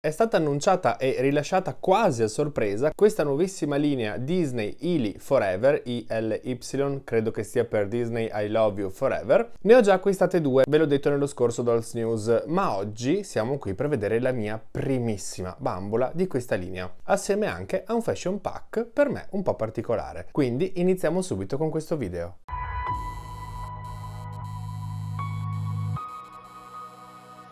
È stata annunciata e rilasciata quasi a sorpresa questa nuovissima linea Disney Ily Forever, ILY, credo che stia per Disney I Love You Forever. Ne ho già acquistate due, ve l'ho detto nello scorso Dolls News, ma oggi siamo qui per vedere la mia primissima bambola di questa linea, assieme anche a un fashion pack per me un po' particolare. Quindi iniziamo subito con questo video.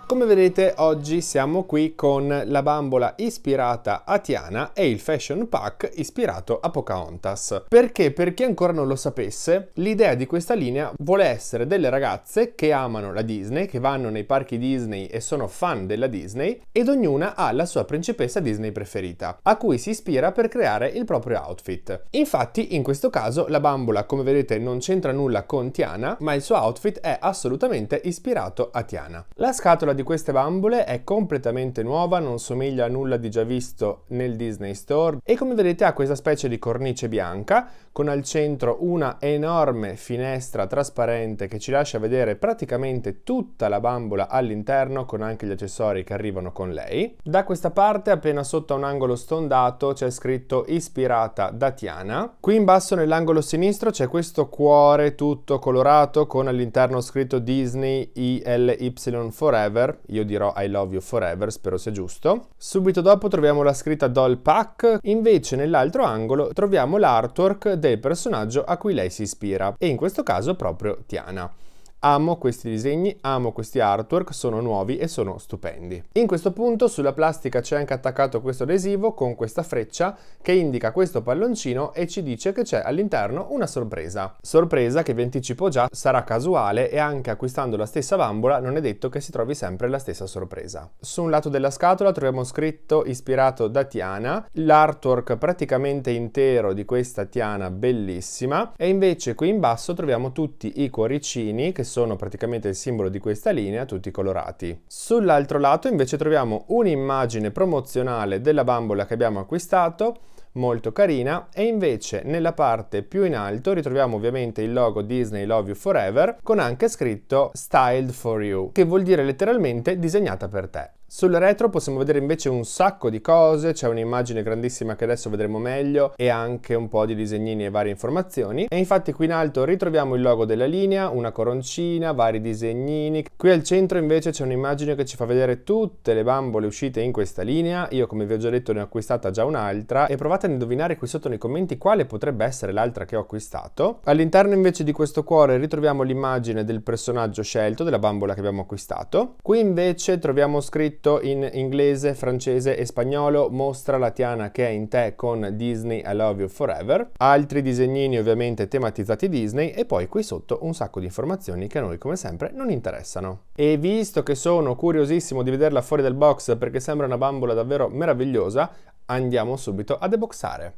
Come vedete oggi siamo qui con la bambola ispirata a Tiana e il fashion pack ispirato a Pocahontas. Perché? Per chi ancora non lo sapesse, l'idea di questa linea vuole essere delle ragazze che amano la Disney, che vanno nei parchi Disney e sono fan della Disney, ed ognuna ha la sua principessa Disney preferita, a cui si ispira per creare il proprio outfit. Infatti in questo caso la bambola, come vedete, non c'entra nulla con Tiana, ma il suo outfit è assolutamente ispirato a Tiana. La scatola di queste bambole è completamente nuova, non somiglia a nulla di già visto nel Disney Store e come vedete ha questa specie di cornice bianca con al centro una enorme finestra trasparente che ci lascia vedere praticamente tutta la bambola all'interno con anche gli accessori che arrivano con lei. Da questa parte appena sotto a un angolo stondato c'è scritto ispirata da Tiana. Qui in basso nell'angolo sinistro c'è questo cuore tutto colorato con all'interno scritto Disney ILY Forever. Io dirò I Love You Forever, spero sia giusto. Subito dopo troviamo la scritta Doll Pack, invece nell'altro angolo troviamo l'artwork del personaggio a cui lei si ispira, e in questo caso proprio Tiana. Amo questi disegni, amo questi artwork, sono nuovi e sono stupendi. In questo punto sulla plastica c'è anche attaccato questo adesivo con questa freccia che indica questo palloncino e ci dice che c'è all'interno una sorpresa. Sorpresa che vi anticipo già sarà casuale e anche acquistando la stessa bambola non è detto che si trovi sempre la stessa sorpresa. Su un lato della scatola troviamo scritto ispirato da Tiana, l'artwork praticamente intero di questa Tiana bellissima, e invece qui in basso troviamo tutti i cuoricini che sono praticamente il simbolo di questa linea, tutti colorati. Sull'altro lato invece troviamo un'immagine promozionale della bambola che abbiamo acquistato, molto carina, e invece nella parte più in alto ritroviamo ovviamente il logo Disney Love You Forever con anche scritto Styled for You, che vuol dire letteralmente disegnata per te. Sul retro possiamo vedere invece un sacco di cose, c'è un'immagine grandissima che adesso vedremo meglio e anche un po' di disegnini e varie informazioni, e infatti qui in alto ritroviamo il logo della linea, una coroncina, vari disegnini. Qui al centro invece c'è un'immagine che ci fa vedere tutte le bambole uscite in questa linea. Io, come vi ho già detto, ne ho acquistata già un'altra e provate ad indovinare qui sotto nei commenti quale potrebbe essere l'altra che ho acquistato. All'interno invece di questo cuore ritroviamo l'immagine del personaggio scelto, della bambola che abbiamo acquistato. Qui invece troviamo scritto in inglese, francese e spagnolo: mostra la Tiana che è in te con Disney I Love You Forever. Altri disegnini ovviamente tematizzati Disney e poi qui sotto un sacco di informazioni che a noi come sempre non interessano. E visto che sono curiosissimo di vederla fuori dal box perché sembra una bambola davvero meravigliosa, andiamo subito a deboxare.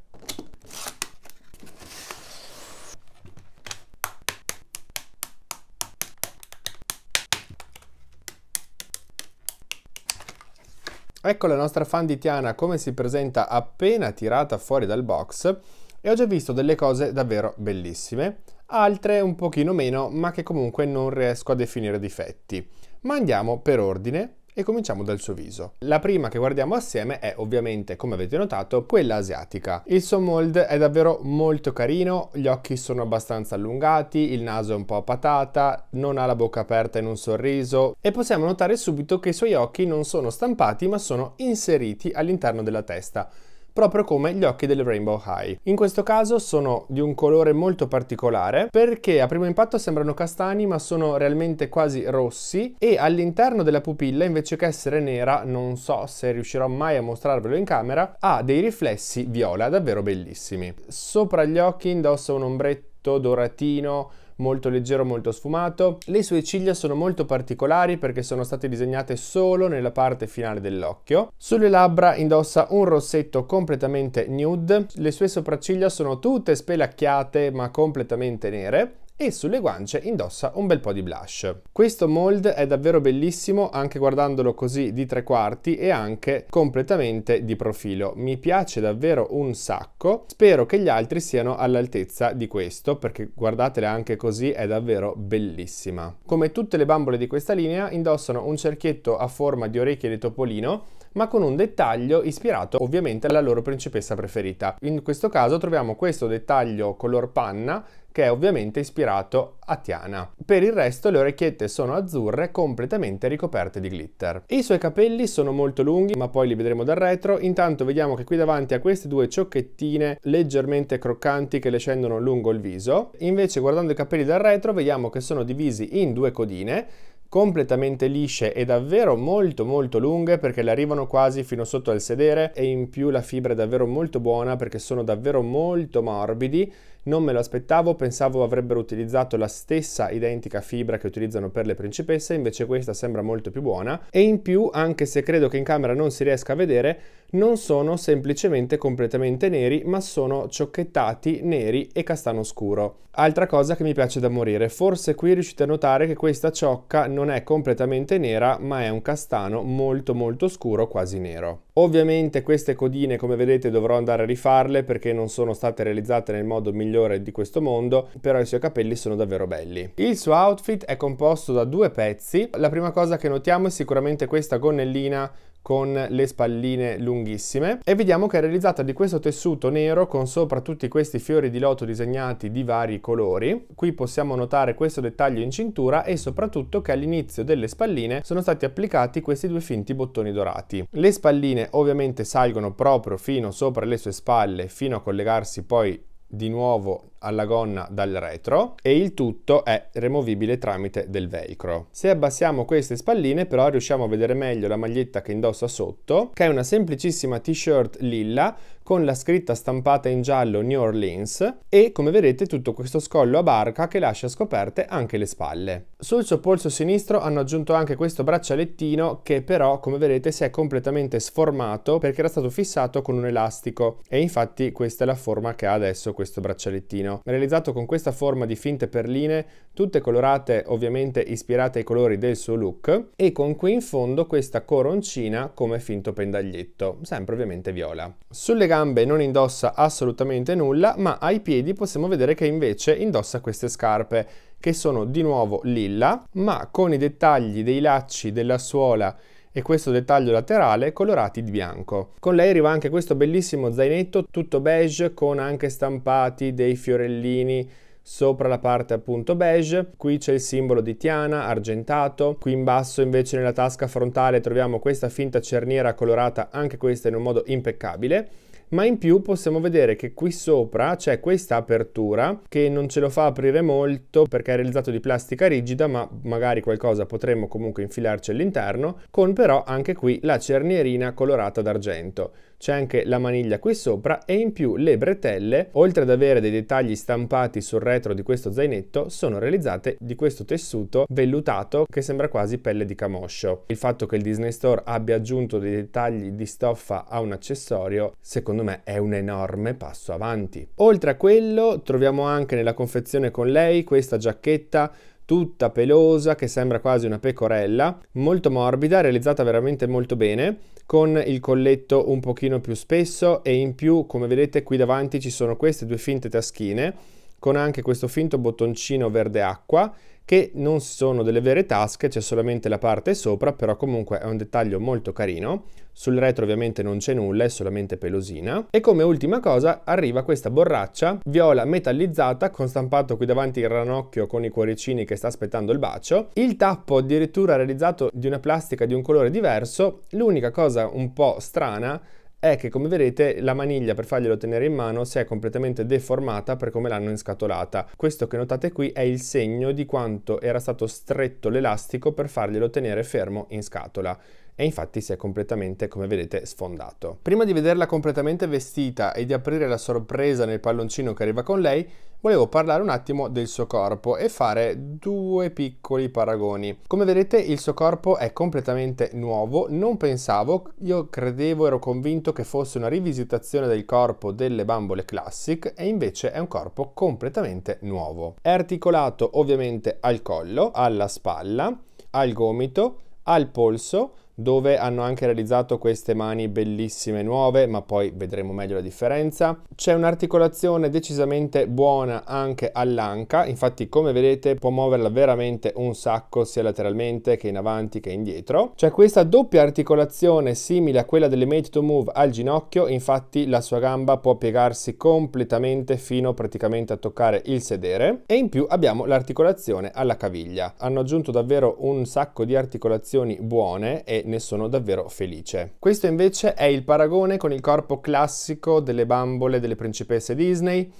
Ecco la nostra fan di Tiana come si presenta appena tirata fuori dal box, e ho già visto delle cose davvero bellissime, altre un pochino meno, ma che comunque non riesco a definire difetti. Ma andiamo per ordine e cominciamo dal suo viso. La prima che guardiamo assieme è ovviamente, come avete notato, quella asiatica. Il suo mold è davvero molto carino, gli occhi sono abbastanza allungati, il naso è un po' a patata, non ha la bocca aperta in un sorriso e possiamo notare subito che i suoi occhi non sono stampati ma sono inseriti all'interno della testa, proprio come gli occhi del Rainbow High. In questo caso sono di un colore molto particolare perché a primo impatto sembrano castani ma sono realmente quasi rossi, e all'interno della pupilla, invece che essere nera, non so se riuscirò mai a mostrarvelo in camera, ha dei riflessi viola davvero bellissimi. Sopra gli occhi indossa un ombretto doratino molto leggero, molto sfumato. Le sue ciglia sono molto particolari perché sono state disegnate solo nella parte finale dell'occhio. Sulle labbra indossa un rossetto completamente nude. Le sue sopracciglia sono tutte spelacchiate ma completamente nere. e sulle guance indossa un bel po' di blush. Questo mold è davvero bellissimo anche guardandolo così di tre quarti e anche completamente di profilo. Mi piace davvero un sacco, spero che gli altri siano all'altezza di questo perché guardatela anche così, è davvero bellissima. Come tutte le bambole di questa linea indossano un cerchietto a forma di orecchie di topolino, ma con un dettaglio ispirato ovviamente alla loro principessa preferita. In questo caso troviamo questo dettaglio color panna che è ovviamente ispirato a Tiana. Per il resto le orecchiette sono azzurre completamente ricoperte di glitter. I suoi capelli sono molto lunghi, ma poi li vedremo dal retro. Intanto vediamo che qui davanti ha queste due ciocchettine leggermente croccanti che le scendono lungo il viso. Invece guardando i capelli dal retro vediamo che sono divisi in due codine completamente lisce e davvero molto lunghe, perché le arrivano quasi fino sotto al sedere, e in più la fibra è davvero molto buona perché sono davvero molto morbidi. Non me lo aspettavo, pensavo avrebbero utilizzato la stessa identica fibra che utilizzano per le principesse, invece questa sembra molto più buona, e in più, anche se credo che in camera non si riesca a vedere, non sono semplicemente completamente neri, ma sono ciocchettati neri e castano scuro. Altra cosa che mi piace da morire, forse qui riuscite a notare che questa ciocca non è completamente nera, ma è un castano molto scuro, quasi nero. Ovviamente queste codine, come vedete, dovrò andare a rifarle perché non sono state realizzate nel modo migliore di questo mondo, però i suoi capelli sono davvero belli. Il suo outfit è composto da due pezzi. La prima cosa che notiamo è sicuramente questa gonnellina con le spalline lunghissime, e vediamo che è realizzata di questo tessuto nero con sopra tutti questi fiori di loto disegnati di vari colori. Qui possiamo notare questo dettaglio in cintura e soprattutto che all'inizio delle spalline sono stati applicati questi due finti bottoni dorati. Le spalline ovviamente salgono proprio fino sopra le sue spalle, fino a collegarsi poi di nuovo alla gonna dal retro, e il tutto è removibile tramite del velcro. Se abbassiamo queste spalline però riusciamo a vedere meglio la maglietta che indossa sotto, che è una semplicissima t-shirt lilla con la scritta stampata in giallo New Orleans, e come vedete tutto questo scollo a barca che lascia scoperte anche le spalle. Sul suo polso sinistro hanno aggiunto anche questo braccialettino che però, come vedete, si è completamente sformato perché era stato fissato con un elastico, e infatti questa è la forma che ha adesso questo braccialettino, realizzato con questa forma di finte perline, tutte colorate ovviamente ispirate ai colori del suo look, e con qui in fondo questa coroncina come finto pendaglietto, sempre ovviamente viola. Sulle gambe non indossa assolutamente nulla, ma ai piedi possiamo vedere che invece indossa queste scarpe che sono di nuovo lilla, ma con i dettagli dei lacci della suola e questo dettaglio laterale colorati di bianco. Con lei arriva anche questo bellissimo zainetto tutto beige con anche stampati dei fiorellini sopra la parte appunto beige. Qui c'è il simbolo di Tiana argentato, qui in basso invece nella tasca frontale troviamo questa finta cerniera colorata anche questa in un modo impeccabile. Ma in più possiamo vedere che qui sopra c'è questa apertura che non ce lo fa aprire molto perché è realizzato di plastica rigida, ma magari qualcosa potremmo comunque infilarci all'interno, con però anche qui la cernierina colorata d'argento. C'è anche la maniglia qui sopra, e in più le bretelle, oltre ad avere dei dettagli stampati sul retro di questo zainetto, sono realizzate di questo tessuto vellutato che sembra quasi pelle di camoscio. Il fatto che il Disney Store abbia aggiunto dei dettagli di stoffa a un accessorio, secondo me è un enorme passo avanti. Oltre a quello troviamo anche nella confezione con lei questa giacchetta tutta pelosa che sembra quasi una pecorella, molto morbida, realizzata veramente molto bene, con il colletto un pochino più spesso, e in più, come vedete, qui davanti ci sono queste due finte taschine con anche questo finto bottoncino verde acqua, che non sono delle vere tasche, c'è solamente la parte sopra, però comunque è un dettaglio molto carino. Sul retro ovviamente non c'è nulla, è solamente pelosina. E come ultima cosa arriva questa borraccia viola metallizzata con stampato qui davanti il ranocchio con i cuoricini che sta aspettando il bacio. Il tappo addirittura realizzato di una plastica di un colore diverso. L'unica cosa un po' strana è che, come vedete, la maniglia per farglielo tenere in mano si è completamente deformata per come l'hanno inscatolata. Questo che notate qui è il segno di quanto era stato stretto l'elastico per farglielo tenere fermo in scatola, e infatti si è completamente, come vedete, sfondato. Prima di vederla completamente vestita e di aprire la sorpresa nel palloncino che arriva con lei, volevo parlare un attimo del suo corpo e fare due piccoli paragoni. Come vedete il suo corpo è completamente nuovo, non pensavo, io credevo, ero convinto che fosse una rivisitazione del corpo delle bambole classic, e invece è un corpo completamente nuovo. È articolato ovviamente al collo, alla spalla, al gomito, al polso, dove hanno anche realizzato queste mani bellissime nuove, ma poi vedremo meglio la differenza. C'è un'articolazione decisamente buona anche all'anca, infatti come vedete può muoverla veramente un sacco sia lateralmente che in avanti che indietro. C'è questa doppia articolazione simile a quella delle Made to Move al ginocchio, infatti la sua gamba può piegarsi completamente fino praticamente a toccare il sedere, e in più abbiamo l'articolazione alla caviglia. Hanno aggiunto davvero un sacco di articolazioni buone e ne sono davvero felice. Questo invece è il paragone con il corpo classico delle bambole delle principesse Disney.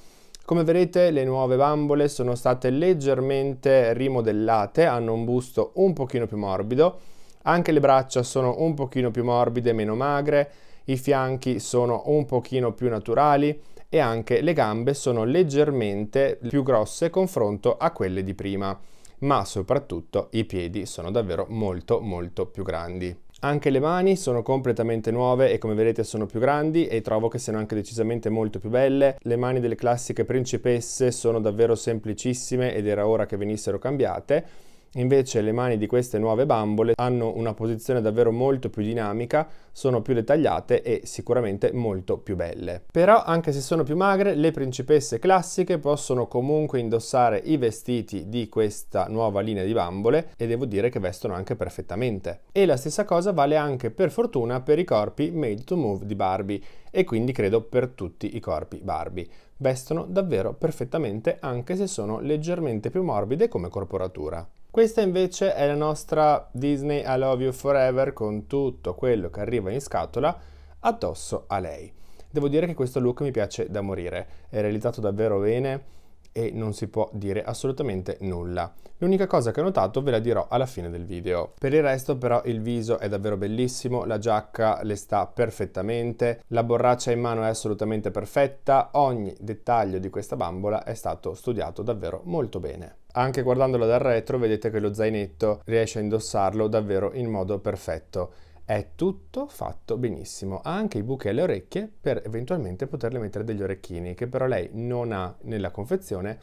Come vedete le nuove bambole sono state leggermente rimodellate, hanno un busto un pochino più morbido, anche le braccia sono un pochino più morbide, meno magre, i fianchi sono un pochino più naturali e anche le gambe sono leggermente più grosse confronto a quelle di prima, ma soprattutto i piedi sono davvero molto più grandi. Anche le mani sono completamente nuove e come vedete sono più grandi e trovo che siano anche decisamente molto più belle. Le mani delle classiche principesse sono davvero semplicissime ed era ora che venissero cambiate. Invece le mani di queste nuove bambole hanno una posizione davvero molto più dinamica, sono più dettagliate e sicuramente molto più belle. Però anche se sono più magre, le principesse classiche possono comunque indossare i vestiti di questa nuova linea di bambole e devo dire che vestono anche perfettamente. E la stessa cosa vale anche per fortuna per i corpi Made to Move di Barbie e quindi credo per tutti i corpi Barbie. Vestono davvero perfettamente anche se sono leggermente più morbide come corporatura. Questa invece è la nostra Disney I Love You Forever con tutto quello che arriva in scatola addosso a lei. Devo dire che questo look mi piace da morire, è realizzato davvero bene e non si può dire assolutamente nulla. L'unica cosa che ho notato ve la dirò alla fine del video. Per il resto però il viso è davvero bellissimo, la giacca le sta perfettamente, la borraccia in mano è assolutamente perfetta, ogni dettaglio di questa bambola è stato studiato davvero molto bene. Anche guardandola dal retro vedete che lo zainetto riesce a indossarlo davvero in modo perfetto. È tutto fatto benissimo, ha anche i buchi alle orecchie per eventualmente poterle mettere degli orecchini che però lei non ha nella confezione,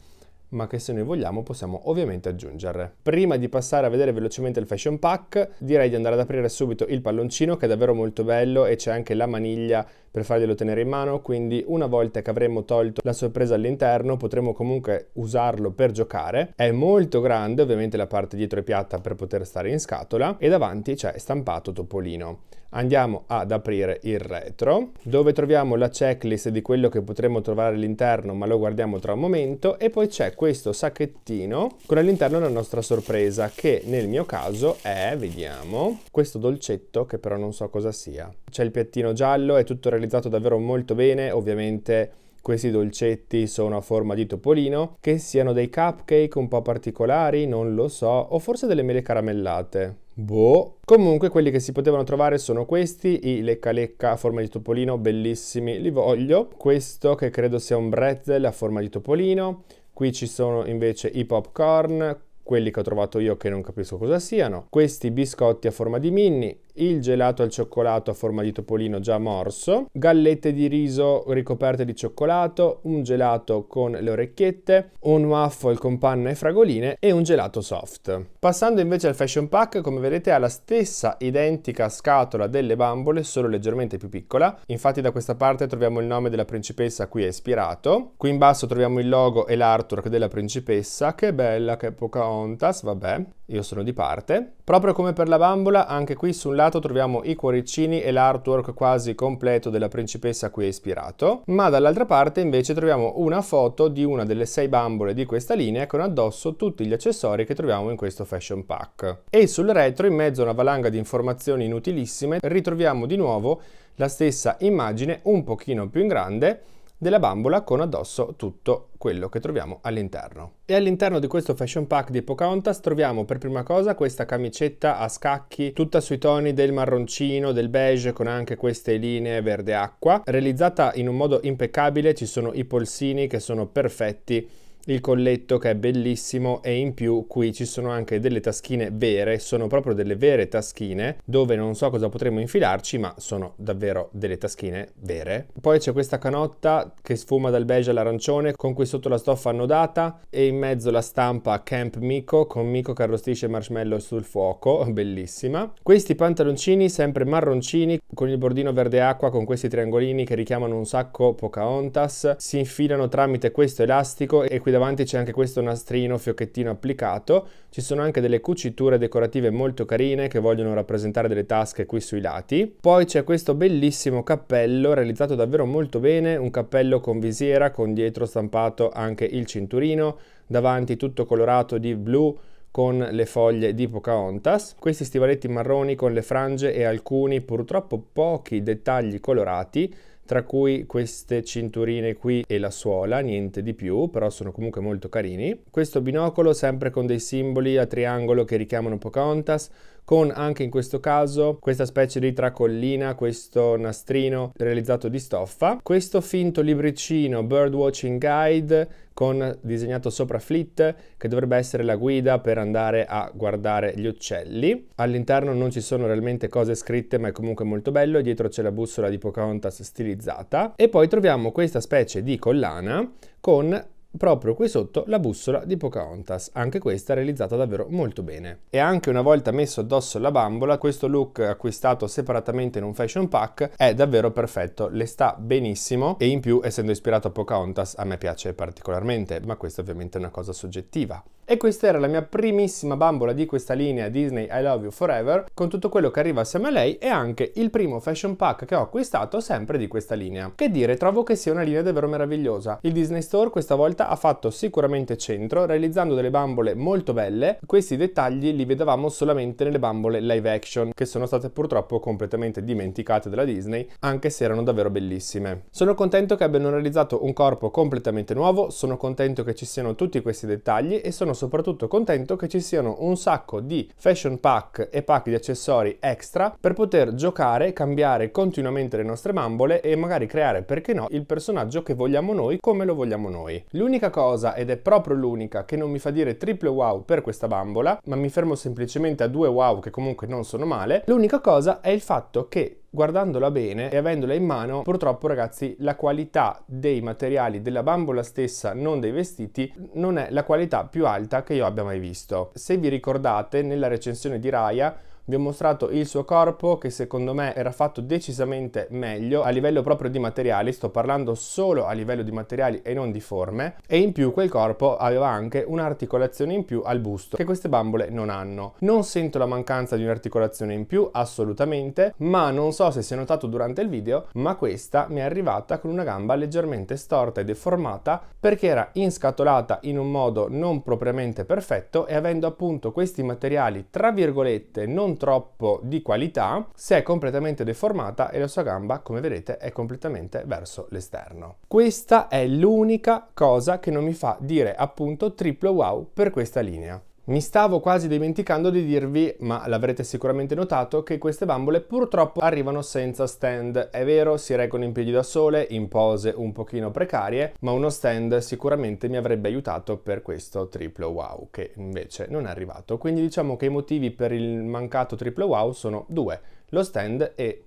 ma che se noi vogliamo possiamo ovviamente aggiungere. Prima di passare a vedere velocemente il fashion pack, direi di andare ad aprire subito il palloncino che è davvero molto bello e c'è anche la maniglia per farglielo tenere in mano, quindi una volta che avremo tolto la sorpresa all'interno potremo comunque usarlo per giocare. È molto grande, ovviamente la parte dietro è piatta per poter stare in scatola e davanti c'è stampato Topolino. Andiamo ad aprire il retro, dove troviamo la checklist di quello che potremo trovare all'interno, ma lo guardiamo tra un momento, e poi c'è questo sacchettino con all'interno la nostra sorpresa, che nel mio caso è, vediamo, questo dolcetto che però non so cosa sia. C'è il piattino giallo, è tutto realizzato davvero molto bene, ovviamente questi dolcetti sono a forma di topolino, che siano dei cupcake un po' particolari, non lo so, o forse delle mele caramellate. Boh. Comunque quelli che si potevano trovare sono questi, i lecca lecca a forma di topolino, bellissimi, li voglio. Questo che credo sia un bretzel a forma di topolino. Qui ci sono invece i popcorn, quelli che ho trovato io che non capisco cosa siano. Questi biscotti a forma di Minnie, il gelato al cioccolato a forma di topolino già morso, gallette di riso ricoperte di cioccolato, un gelato con le orecchiette, un waffle con panna e fragoline e un gelato soft. Passando invece al fashion pack, come vedete ha la stessa identica scatola delle bambole, solo leggermente più piccola. Infatti da questa parte troviamo il nome della principessa a cui è ispirato. Qui in basso troviamo il logo e l'artwork della principessa. Che bella che è Pocahontas, vabbè, io sono di parte. Proprio come per la bambola, anche qui su un lato troviamo i cuoricini e l'artwork quasi completo della principessa a cui è ispirato, ma dall'altra parte invece troviamo una foto di una delle 6 bambole di questa linea con addosso tutti gli accessori che troviamo in questo fashion pack. E sul retro, in mezzo a una valanga di informazioni inutilissime, ritroviamo di nuovo la stessa immagine un pochino più in grande della bambola con addosso tutto quello che troviamo all'interno. E all'interno di questo fashion pack di Pocahontas troviamo per prima cosa questa camicetta a scacchi tutta sui toni del marroncino, del beige, con anche queste linee verde acqua, realizzata in un modo impeccabile. Ci sono i polsini che sono perfetti il colletto che è bellissimo e in più qui ci sono anche delle taschine vere, sono proprio delle vere taschine dove non so cosa potremo infilarci, ma sono davvero delle taschine vere. Poi c'è questa canotta che sfuma dal beige all'arancione con qui sotto la stoffa annodata e in mezzo la stampa Camp Miko con Miko che arrostisce marshmallow sul fuoco, bellissima. Questi pantaloncini sempre marroncini con il bordino verde acqua con questi triangolini che richiamano un sacco Pocahontas, si infilano tramite questo elastico e qui davanti c'è anche questo nastrino fiocchettino applicato. Ci sono anche delle cuciture decorative molto carine che vogliono rappresentare delle tasche qui sui lati. Poi c'è questo bellissimo cappello realizzato davvero molto bene, un cappello con visiera con dietro stampato anche il cinturino, davanti tutto colorato di blu con le foglie di Pocahontas, questi stivaletti marroni con le frange e alcuni purtroppo pochi dettagli colorati, tra cui queste cinturine qui e la suola, niente di più, però sono comunque molto carini. Questo binocolo sempre con dei simboli a triangolo che richiamano Pocahontas, con anche in questo caso questa specie di tracollina, questo nastrino realizzato di stoffa. Questo finto libricino Birdwatching Guide con disegnato sopra Flit, che dovrebbe essere la guida per andare a guardare gli uccelli. All'interno non ci sono realmente cose scritte, ma è comunque molto bello. Dietro c'è la bussola di Pocahontas stilizzata. E poi troviamo questa specie di collana con proprio qui sotto la bussola di Pocahontas, anche questa realizzata davvero molto bene. E anche una volta messo addosso la bambola, questo look acquistato separatamente in un fashion pack è davvero perfetto, le sta benissimo e in più, essendo ispirato a Pocahontas, a me piace particolarmente, ma questa ovviamente è una cosa soggettiva. E questa era la mia primissima bambola di questa linea Disney I Love You Forever, con tutto quello che arriva assieme a lei e anche il primo fashion pack che ho acquistato sempre di questa linea. Che dire, trovo che sia una linea davvero meravigliosa. Il Disney Store questa volta ha fatto sicuramente centro, realizzando delle bambole molto belle. Questi dettagli li vedevamo solamente nelle bambole live action, che sono state purtroppo completamente dimenticate dalla Disney, anche se erano davvero bellissime. Sono contento che abbiano realizzato un corpo completamente nuovo, sono contento che ci siano tutti questi dettagli e sono soprattutto contento che ci siano un sacco di fashion pack e pack di accessori extra per poter giocare, cambiare continuamente le nostre bambole e magari creare, perché no, il personaggio che vogliamo noi come lo vogliamo noi. L'unica cosa, ed è proprio l'unica, che non mi fa dire triple wow per questa bambola, ma mi fermo semplicemente a 2 wow che comunque non sono male, l'unica cosa è il fatto che guardandola bene e avendola in mano, purtroppo ragazzi, la qualità dei materiali della bambola stessa, non dei vestiti, non è la qualità più alta che io abbia mai visto. Se vi ricordate, nella recensione di Raya vi ho mostrato il suo corpo che secondo me era fatto decisamente meglio a livello proprio di materiali, sto parlando solo a livello di materiali e non di forme, e in più quel corpo aveva anche un'articolazione in più al busto che queste bambole non hanno. Non sento la mancanza di un'articolazione in più assolutamente, ma non so se si è notato durante il video, ma questa mi è arrivata con una gamba leggermente storta e deformata perché era inscatolata in un modo non propriamente perfetto e avendo appunto questi materiali tra virgolette non troppo di qualità, si è completamente deformata e la sua gamba, come vedete, è completamente verso l'esterno. Questa è l'unica cosa che non mi fa dire appunto triplo wow per questa linea. Mi stavo quasi dimenticando di dirvi, ma l'avrete sicuramente notato, che queste bambole purtroppo arrivano senza stand. È vero, si reggono in piedi da sole, in pose un pochino precarie, ma uno stand sicuramente mi avrebbe aiutato per questo triplo wow, che invece non è arrivato. Quindi diciamo che i motivi per il mancato triplo wow sono 2, lo stand e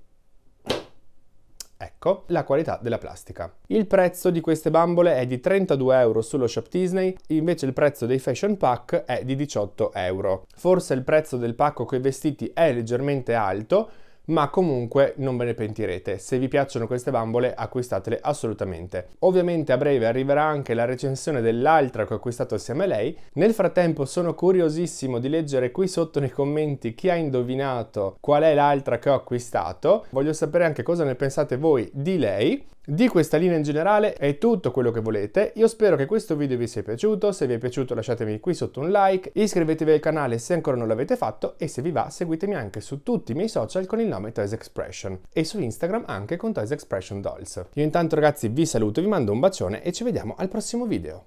ecco la qualità della plastica. Il prezzo di queste bambole è di 32 euro sullo shop Disney, invece il prezzo dei fashion pack è di 18 euro. Forse il prezzo del pacco con i vestiti è leggermente alto, ma comunque non ve ne pentirete. Se vi piacciono queste bambole, acquistatele assolutamente. Ovviamente a breve arriverà anche la recensione dell'altra che ho acquistato assieme a lei. Nel frattempo sono curiosissimo di leggere qui sotto nei commenti chi ha indovinato qual è l'altra che ho acquistato. Voglio sapere anche cosa ne pensate voi di lei. Di questa linea in generale è tutto quello che volete. Io spero che questo video vi sia piaciuto. Se vi è piaciuto lasciatemi qui sotto un like, iscrivetevi al canale se ancora non l'avete fatto e se vi va seguitemi anche su tutti i miei social con il nome Toys Expression e su Instagram anche con Toys Expression Dolls. Io intanto ragazzi vi saluto, vi mando un bacione e ci vediamo al prossimo video.